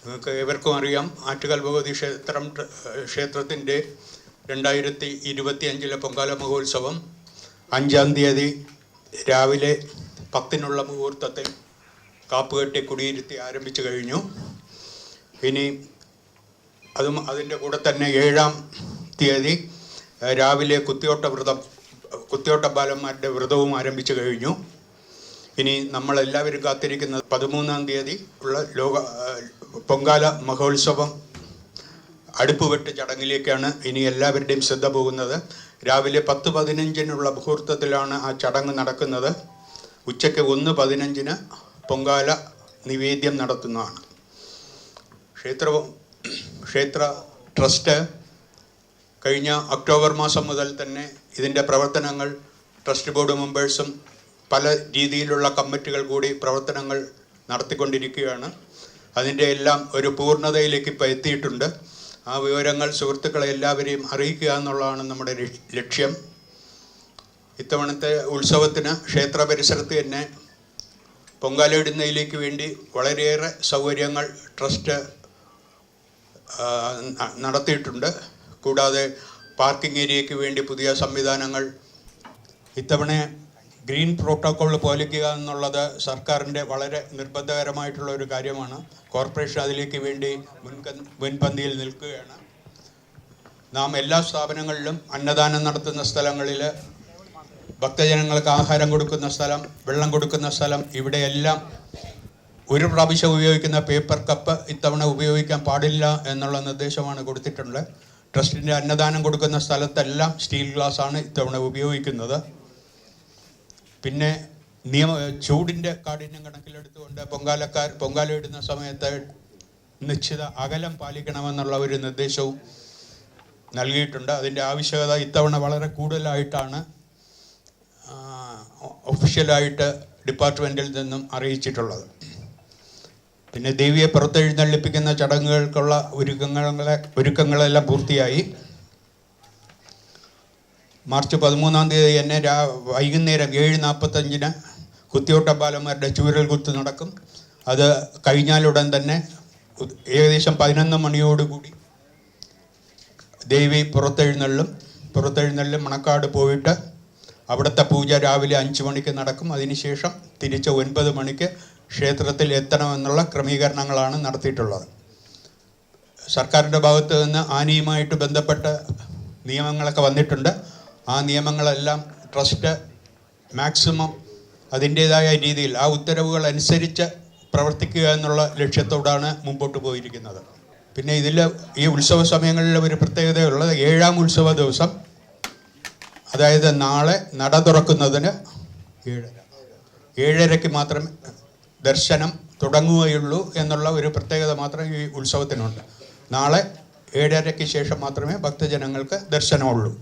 നിങ്ങൾക്ക് ഏവർക്കും അറിയാം, ആറ്റുകാൽ ഭഗവതി ക്ഷേത്രത്തിൻ്റെ 2025 പൊങ്കാല മഹോത്സവം 5-ാം തീയതി രാവിലെ 10-നുള്ള മുഹൂർത്തത്തിൽ കാപ്പുകെട്ടി കുടിയിരുത്തി ആരംഭിച്ചു കഴിഞ്ഞു. ഇനി അതിൻ്റെ കൂടെ തന്നെ 7-ാം തീയതി രാവിലെ കുത്തിയോട്ട ബാലന്മാരുടെ വ്രതവും ആരംഭിച്ചു കഴിഞ്ഞു. ഇനി നമ്മളെല്ലാവരും കാത്തിരിക്കുന്നത് 13-ാം തീയതി ഉള്ള പൊങ്കാല മഹോത്സവം അടുപ്പുവെട്ട് ചടങ്ങിലേക്കാണ് ഇനി എല്ലാവരുടെയും ശ്രദ്ധ പോകുന്നത്. രാവിലെ 10:15 മുഹൂർത്തത്തിലാണ് ആ ചടങ്ങ് നടക്കുന്നത്. ഉച്ചയ്ക്ക് 1:15 പൊങ്കാല നിവേദ്യം നടത്തുന്നതാണ്. ക്ഷേത്ര ട്രസ്റ്റ് കഴിഞ്ഞ ഒക്ടോബർ മാസം മുതൽ തന്നെ ഇതിൻ്റെ പ്രവർത്തനങ്ങൾ ട്രസ്റ്റ് ബോർഡ് മെമ്പേഴ്സും പല രീതിയിലുള്ള കമ്മിറ്റികൾ കൂടി പ്രവർത്തനങ്ങൾ നടത്തിക്കൊണ്ടിരിക്കുകയാണ്. അതിൻ്റെ എല്ലാം ഒരു പൂർണ്ണതയിലേക്ക് ഇപ്പോൾ എത്തിയിട്ടുണ്ട്. ആ വിവരങ്ങൾ സുഹൃത്തുക്കളെ എല്ലാവരെയും അറിയിക്കുക എന്നുള്ളതാണ് നമ്മുടെ ലക്ഷ്യം. ഇത്തവണത്തെ ഉത്സവത്തിന് ക്ഷേത്ര പരിസരത്ത് തന്നെ പൊങ്കാലയിടുന്നതിലേക്ക് വേണ്ടി വളരെയേറെ സൗകര്യങ്ങൾ ട്രസ്റ്റ് നടത്തിയിട്ടുണ്ട്. കൂടാതെ പാർക്കിംഗ് ഏരിയയ്ക്ക് വേണ്ടി പുതിയ സംവിധാനങ്ങൾ. ഇത്തവണ ഗ്രീൻ പ്രോട്ടോക്കോൾ പാലിക്കുക എന്നുള്ളത് സർക്കാരിൻ്റെ വളരെ നിർബന്ധകരമായിട്ടുള്ള ഒരു കാര്യമാണ്. കോർപ്പറേഷൻ അതിലേക്ക് വേണ്ടി മുൻപന്തിയിൽ നിൽക്കുകയാണ്. നാം എല്ലാ സ്ഥാപനങ്ങളിലും അന്നദാനം നടത്തുന്ന സ്ഥലങ്ങളിൽ, ഭക്തജനങ്ങൾക്ക് ആഹാരം കൊടുക്കുന്ന സ്ഥലം, വെള്ളം കൊടുക്കുന്ന സ്ഥലം, ഇവിടെയെല്ലാം ഒരു പ്രാവശ്യം ഉപയോഗിക്കുന്ന പേപ്പർ കപ്പ് ഇത്തവണ ഉപയോഗിക്കാൻ പാടില്ല എന്നുള്ള നിർദ്ദേശമാണ് കൊടുത്തിട്ടുള്ളത്. ട്രസ്റ്റിൻ്റെ അന്നദാനം കൊടുക്കുന്ന സ്ഥലത്തെല്ലാം സ്റ്റീൽ ഗ്ലാസ്സാണ് ഇത്തവണ ഉപയോഗിക്കുന്നത്. പിന്നെ ചൂടിൻ്റെ കാഠിന്യം കണക്കിലെടുത്തുകൊണ്ട് പൊങ്കാല ഇടുന്ന സമയത്ത് നിശ്ചിത അകലം പാലിക്കണമെന്നുള്ള ഒരു നിർദ്ദേശവും നൽകിയിട്ടുണ്ട്. അതിൻ്റെ ആവശ്യകത ഇത്തവണ വളരെ കൂടുതലായിട്ടാണ് ഒഫീഷ്യലായിട്ട് ഡിപ്പാർട്ട്മെൻറ്റിൽ നിന്നും അറിയിച്ചിട്ടുള്ളത്. പിന്നെ ദേവിയെ പുറത്തെഴുന്നള്ളിപ്പിക്കുന്ന ചടങ്ങുകൾക്കുള്ള ഒരുക്കങ്ങളെല്ലാം പൂർത്തിയായി. മാർച്ച് 13-ാം തീയതി തന്നെ വൈകുന്നേരം 7:45 കുത്തിയോട്ട ബാലന്മാരുടെ ചൂരൽ കുത്ത് നടക്കും. അത് കഴിഞ്ഞാലുടൻ തന്നെ ഏകദേശം 11 മണിയോടുകൂടി ദേവി പുറത്തെഴുന്നള്ളും മണക്കാട് പോയിട്ട് അവിടുത്തെ പൂജ രാവിലെ 5 മണിക്ക് നടക്കും. അതിനുശേഷം തിരിച്ച് 9 മണിക്ക് ക്ഷേത്രത്തിൽ എത്തണമെന്നുള്ള ക്രമീകരണങ്ങളാണ് നടത്തിയിട്ടുള്ളത്. സർക്കാരിൻ്റെ ഭാഗത്ത് നിന്ന് ആനയുമായിട്ട് ബന്ധപ്പെട്ട നിയമങ്ങളൊക്കെ വന്നിട്ടുണ്ട്. ആ നിയമങ്ങളെല്ലാം ട്രസ്റ്റ് മാക്സിമം അതിൻ്റേതായ രീതിയിൽ ആ ഉത്തരവുകൾ അനുസരിച്ച് പ്രവർത്തിക്കുക എന്നുള്ള ലക്ഷ്യത്തോടാണ് മുമ്പോട്ട് പോയിരിക്കുന്നത്. പിന്നെ ഈ ഉത്സവ സമയങ്ങളിൽ ഒരു പ്രത്യേകതയുള്ളത്, 7-ാം ഉത്സവ ദിവസം, അതായത് നാളെ നട തുറക്കുന്നതിന് 7:30 മാത്രമേ ദർശനം തുടങ്ങുകയുള്ളൂ എന്നുള്ള ഒരു പ്രത്യേകത മാത്രം ഈ ഉത്സവത്തിനുണ്ട്. നാളെ 7:30 ശേഷം മാത്രമേ ഭക്തജനങ്ങൾക്ക് ദർശനമുള്ളൂ.